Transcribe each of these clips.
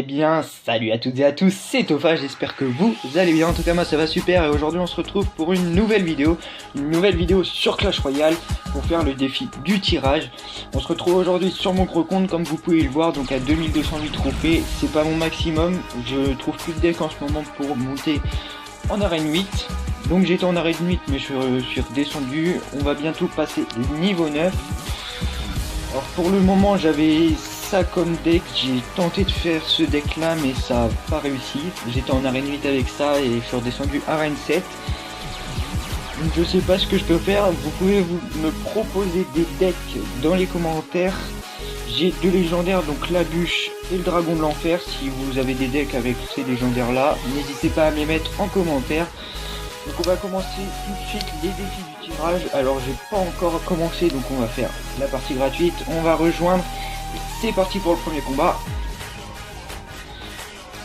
bien, salut à toutes et à tous, c'est Tofa, j'espère que vous allez bien. En tout cas moi ça va super et aujourd'hui on se retrouve pour une nouvelle vidéo sur Clash Royale pour faire le défi du tirage. On se retrouve aujourd'hui sur mon gros compte comme vous pouvez le voir, donc à 2208 trophées. C'est pas mon maximum, je trouve plus de deck en ce moment pour monter en arène 8. Donc j'étais en arène 8 mais je suis redescendu, on va bientôt passer le niveau 9. Alors pour le moment j'avais ça comme deck, j'ai tenté de faire ce deck là mais ça n'a pas réussi. J'étais en arène 8 avec ça et je suis redescendu arène 7. Donc je sais pas ce que je peux faire, vous pouvez me proposer des decks dans les commentaires. J'ai deux légendaires, donc la bûche et le dragon de l'enfer. Si vous avez des decks avec ces légendaires là, n'hésitez pas à me les mettre en commentaire. Donc on va commencer tout de suite les défis du tirage. Alors j'ai pas encore commencé, donc on va faire la partie gratuite. On va rejoindre. C'est parti pour le premier combat.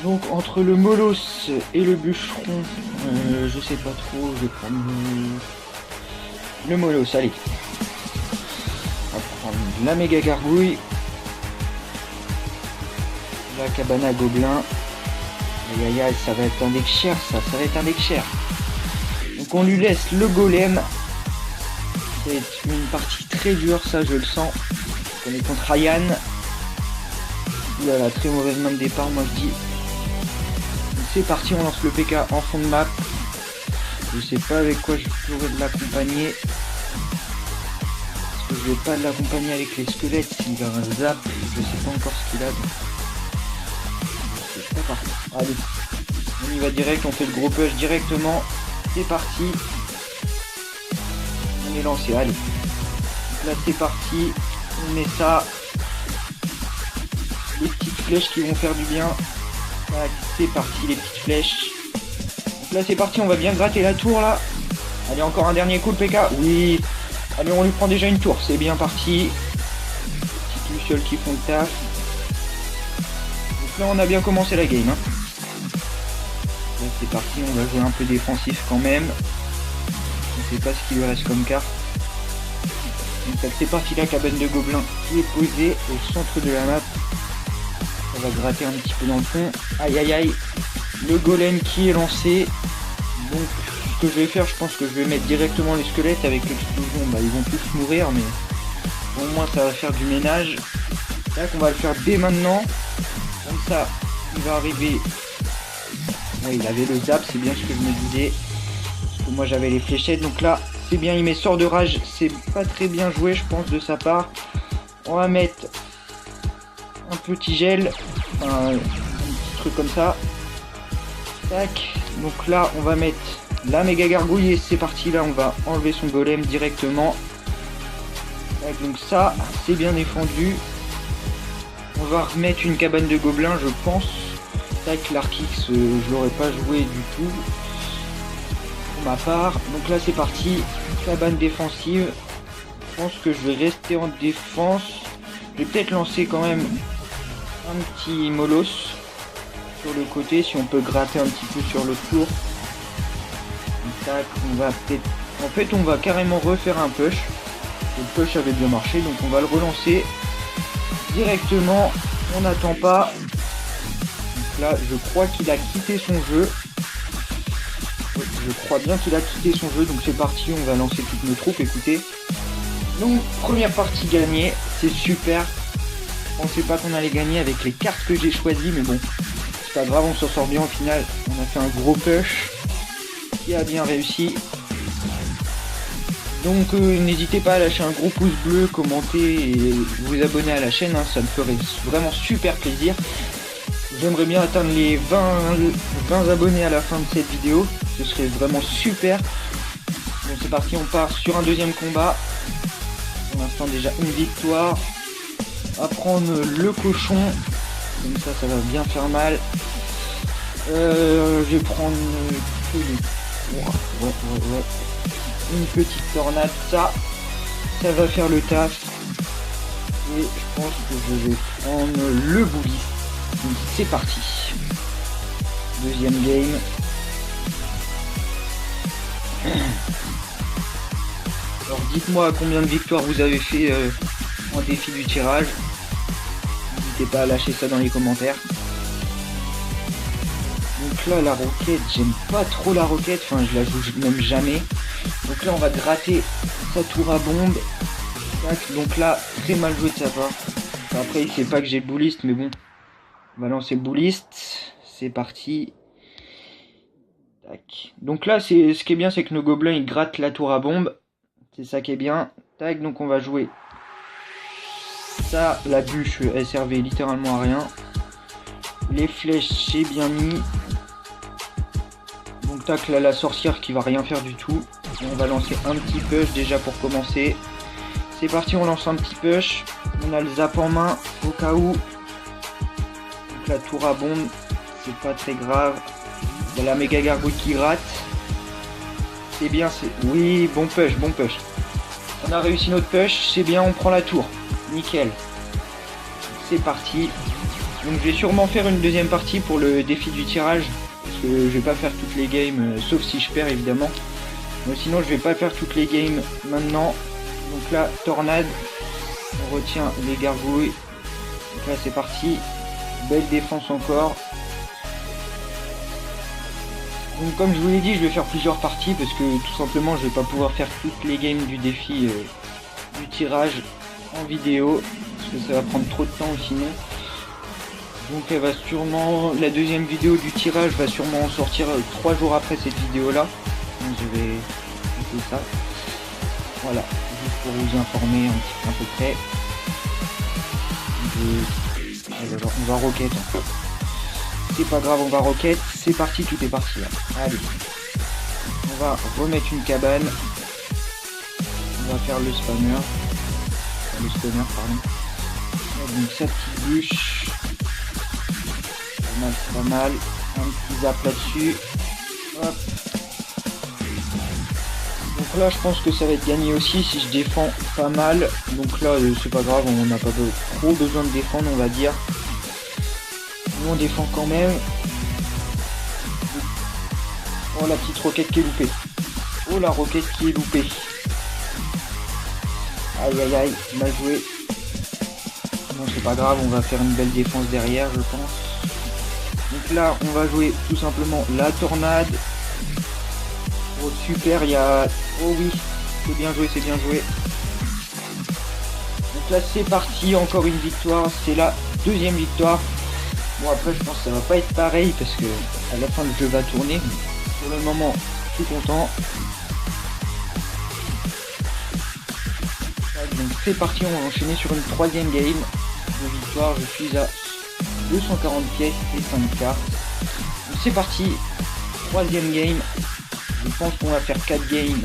Donc entre le molosse et le bûcheron, je sais pas trop, je vais prendre le molosse, allez. On va prendre la méga gargouille. La cabane à gobelins. Aïe aïe aïe, ça va être un deck cher ça va être un deck cher. Donc on lui laisse le golem. C'est une partie très dure, ça je le sens. On est contre Ryan. Il a la très mauvaise main de départ, moi je dis. Donc c'est parti, on lance le PK en fond de map. Je sais pas avec quoi je pourrais l'accompagner. Parce que je vais pas l'accompagner avec les squelettes. S'il a un zap, je sais pas encore ce qu'il a. Donc... c'est pas parti. Allez, on y va direct, on fait le gros push directement. C'est parti. On est lancé, allez. Donc là c'est parti. On met ça. Les petites flèches qui vont faire du bien. C'est parti les petites flèches. Donc là c'est parti, on va bien gratter la tour là. Allez, encore un dernier coup le PK. Oui. Allez, on lui prend déjà une tour, c'est bien parti. Les petites lucioles qui font le taf. Donc là on a bien commencé la game. Là c'est parti, on va jouer un peu défensif quand même. Je sais pas ce qu'il lui reste comme carte. Donc c'est parti, la cabane de gobelins qui est posée au centre de la map. On va gratter un petit peu dans le fond. Aïe aïe aïe. Le golem qui est lancé. Donc ce que je vais faire, je pense que je vais mettre directement les squelettes avec l'explosion. Bah ils vont tous mourir mais au moins ça va faire du ménage. Là qu'on va le faire dès maintenant. Comme ça il va arriver. Ouais, il avait le zap, c'est bien ce que je me disais. Parce que moi j'avais les fléchettes. Donc là c'est bien, il met sort de rage. C'est pas très bien joué je pense de sa part. On va mettre un petit gel, un petit truc comme ça. Tac. Donc là on va mettre la méga gargouille et c'est parti. Là on va enlever son golem directement. Tac, donc ça c'est bien défendu. On va remettre une cabane de gobelins je pense. Tac, l'Arkix je l'aurais pas joué du tout pour ma part. Donc là c'est parti, cabane défensive. Je pense que je vais rester en défense. Je vais peut-être lancer quand même un petit molosse sur le côté si on peut gratter un petit peu sur le tour. Tac, on va peut-être... En fait on va carrément refaire un push. Le push avait bien marché donc on va le relancer directement. On n'attend pas. Donc là je crois qu'il a quitté son jeu. Ouais, je crois bien qu'il a quitté son jeu, donc c'est parti, on va lancer toutes nos troupes, écoutez. Donc première partie gagnée, c'est super. Je pensais pas qu'on allait gagner avec les cartes que j'ai choisies, mais bon, c'est pas grave, on s'en sort bien au final. On a fait un gros push qui a bien réussi. Donc n'hésitez pas à lâcher un gros pouce bleu, commenter et vous abonner à la chaîne, hein, ça me ferait vraiment super plaisir. J'aimerais bien atteindre les 20 abonnés à la fin de cette vidéo, ce serait vraiment super. Bon c'est parti, on part sur un deuxième combat. Pour l'instant déjà une victoire. On va prendre le cochon, comme ça ça va bien faire mal. Je vais prendre une petite tornade, ça va faire le taf. Et je pense que je vais prendre le boulis. Donc c'est parti. Deuxième game. Alors dites-moi combien de victoires vous avez fait en défi du tirage. N'hésitez pas à lâcher ça dans les commentaires. Donc là la roquette, j'aime pas trop la roquette, enfin je la joue même jamais. Donc là on va gratter sa tour à bombe. Tac, donc là très mal joué de sa part. Enfin, après il sait pas que j'ai le bouliste, mais bon. On va lancer le bouliste. C'est parti. Tac. Donc là c'est ce qui est bien, c'est que nos gobelins ils grattent la tour à bombe. C'est ça qui est bien. Tac, donc on va jouer. Ça, la bûche, elle servait littéralement à rien. Les flèches, j'ai bien mis. Donc tac, là la sorcière qui va rien faire du tout. On va lancer un petit push déjà pour commencer. C'est parti, on lance un petit push. On a le zap en main au cas où. Donc la tour à bombe, c'est pas très grave. Il y a la méga gargouille qui gratte. C'est bien, c'est... Oui, bon push, bon push. On a réussi notre push, c'est bien, on prend la tour. Nickel. C'est parti. Donc je vais sûrement faire une deuxième partie pour le défi du tirage. Parce que je vais pas faire toutes les games, sauf si je perds évidemment. Mais sinon je vais pas faire toutes les games maintenant. Donc là, tornade. On retient les gargouilles. Donc là c'est parti. Belle défense encore. Donc comme je vous l'ai dit, je vais faire plusieurs parties parce que tout simplement je vais pas pouvoir faire toutes les games du défi du tirage en vidéo. Parce que ça va prendre trop de temps sinon. Donc elle va sûrement, la deuxième vidéo du tirage va sûrement sortir 3 jours après cette vidéo là. Donc je vais faire ça. Voilà, juste pour vous informer un petit peu à peu près. On va roquette. C'est pas grave, on va roquette. C'est parti, tout est parti là. Allez. On va remettre une cabane. On va faire le spammer. Le spammer, pardon. Donc sa petite bûche. C'est pas mal. Un petit zap là-dessus. Hop. Donc là je pense que ça va être gagné aussi si je défends pas mal. Donc là c'est pas grave, on n'a pas trop besoin de défendre on va dire. Nous on défend quand même. Oh la petite roquette qui est loupée. Oh la roquette qui est loupée. Aïe aïe aïe, mal joué. Non c'est pas grave, on va faire une belle défense derrière je pense. Donc là on va jouer tout simplement la tornade. Oh super, il y a... Oh oui, c'est bien joué, c'est bien joué. Donc là c'est parti, encore une victoire, c'est la deuxième victoire. Bon après je pense que ça va pas être pareil parce que à la fin le jeu va tourner. Pour le moment, je suis content. Donc c'est parti, on va enchaîner sur une troisième game de victoire. Je suis à 240 pièces et 5 cartes. Donc c'est parti, troisième game. Je pense qu'on va faire 4 games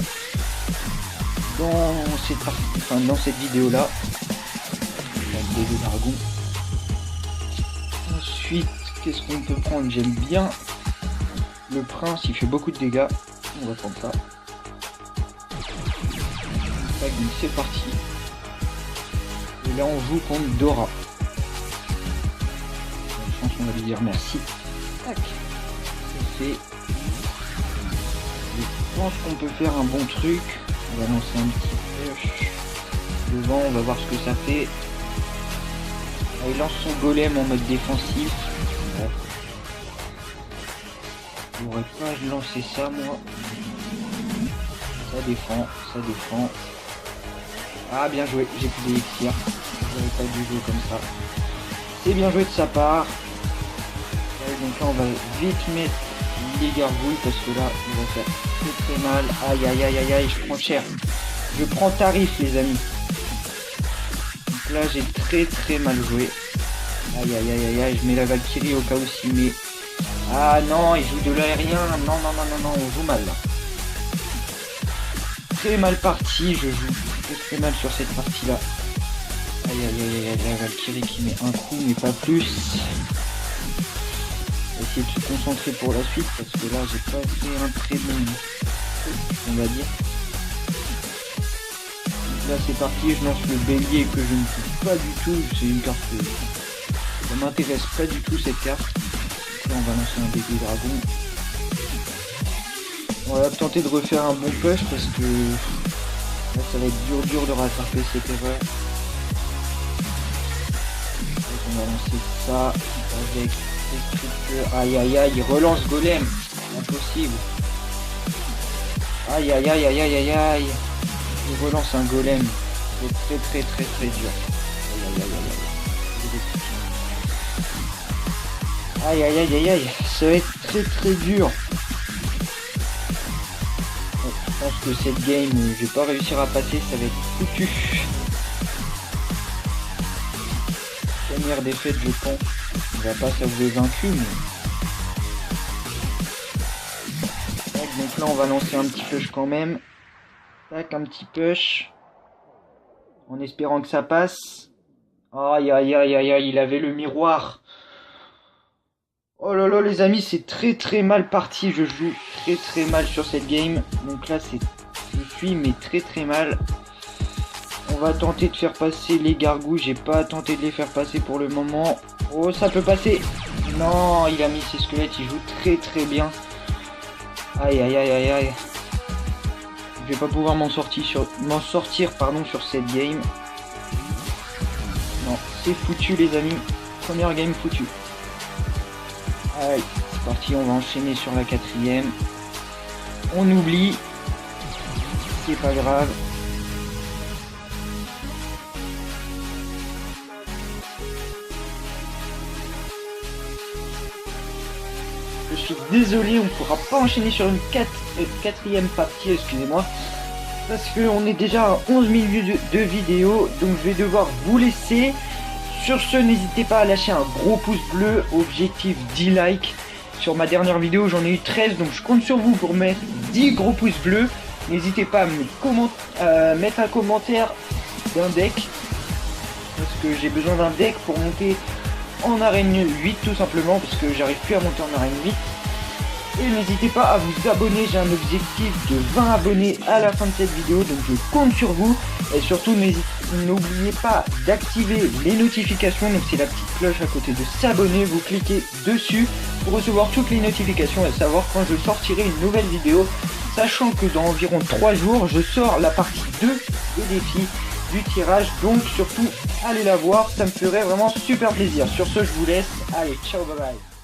dans cette partie, enfin dans cette vidéo là. La vidéo dragon. Ensuite, qu'est-ce qu'on peut prendre? J'aime bien le prince, il fait beaucoup de dégâts. On va prendre ça. Donc c'est parti. Et là on joue contre Dora. Je pense qu'on va lui dire merci. Tac. C'est fait. Je pense qu'on peut faire un bon truc. On va lancer un petit push devant, on va voir ce que ça fait. Ah, il lance son golem en mode défensif. Bref. J'aurais pas lancé ça moi. Ça défend, ça défend. Ah bien joué, j'ai plus d'élixir. J'aurais pas dû jouer comme ça. C'est bien joué de sa part. Ouais, donc là on va vite mettre les gargouilles parce que là il va faire très mal. Aïe aïe aïe aïe aïe, je prends cher. Je prends tarif les amis. Donc là j'ai très mal joué. Aïe aïe aïe aïe aïe, je mets la Valkyrie au cas où s'il met. Ah non, il joue de l'aérien. Non, on joue mal là. Très mal parti, je joue très mal sur cette partie là. Aïe aïe aïe aïe, la Valkyrie qui met un coup mais pas plus. On va essayer de se concentrer pour la suite parce que là j'ai pas fait un très bon on va dire. Donc là c'est parti, je lance le bélier que je ne touche pas du tout, c'est une carte que ça m'intéresse pas du tout cette carte. Donc là on va lancer un bélier dragon. On va tenter de refaire un bon push parce que là ça va être dur de rattraper cette erreur. Donc on va lancer ça avec Aïe aïe aïe, il relance Golem. Impossible. Aïe aïe aïe aïe aïe aïe aïe. Il relance un Golem. C'est très dur. Aïe aïe aïe aïe aïe. Ça va être très dur. Je pense que cette game, je vais pas réussir à passer, ça va être foutu. Première défaite, je pense. On va pas s'avouer vaincu, mais... Tac, donc là, on va lancer un petit push quand même. Tac, un petit push. En espérant que ça passe. Aïe, aïe, aïe, aïe, aïe, il avait le miroir. Oh là là, les amis, c'est très mal parti. Je joue très mal sur cette game. Donc là, je suis mais très mal. On va tenter de faire passer les gargouilles. J'ai pas tenté de les faire passer pour le moment. Oh, ça peut passer. Non, il a mis ses squelettes. Il joue très bien. Aïe, aïe, aïe, aïe, aïe. Je vais pas pouvoir m'en sortir sur cette game. Non, c'est foutu, les amis. Première game foutue. Allez, c'est parti. On va enchaîner sur la 4e. On oublie. C'est pas grave. Je suis désolé, on ne pourra pas enchaîner sur une 4e partie, excusez-moi. Parce qu'on est déjà à 11 minutes de vidéo, donc je vais devoir vous laisser. Sur ce, n'hésitez pas à lâcher un gros pouce bleu, objectif 10 likes. Sur ma dernière vidéo, j'en ai eu 13, donc je compte sur vous pour mettre 10 gros pouces bleus. N'hésitez pas à mettre un commentaire d'un deck, parce que j'ai besoin d'un deck pour monter en arène 8 tout simplement, parce que j'arrive plus à monter en arène 8. Et n'hésitez pas à vous abonner, j'ai un objectif de 20 abonnés à la fin de cette vidéo, donc je compte sur vous. Et surtout n'oubliez pas d'activer les notifications, donc c'est la petite cloche à côté de s'abonner, vous cliquez dessus pour recevoir toutes les notifications et savoir quand je sortirai une nouvelle vidéo, sachant que dans environ 3 jours je sors la partie 2 des défis du tirage, donc surtout allez la voir, ça me ferait vraiment super plaisir. Sur ce, je vous laisse, allez, ciao, bye bye.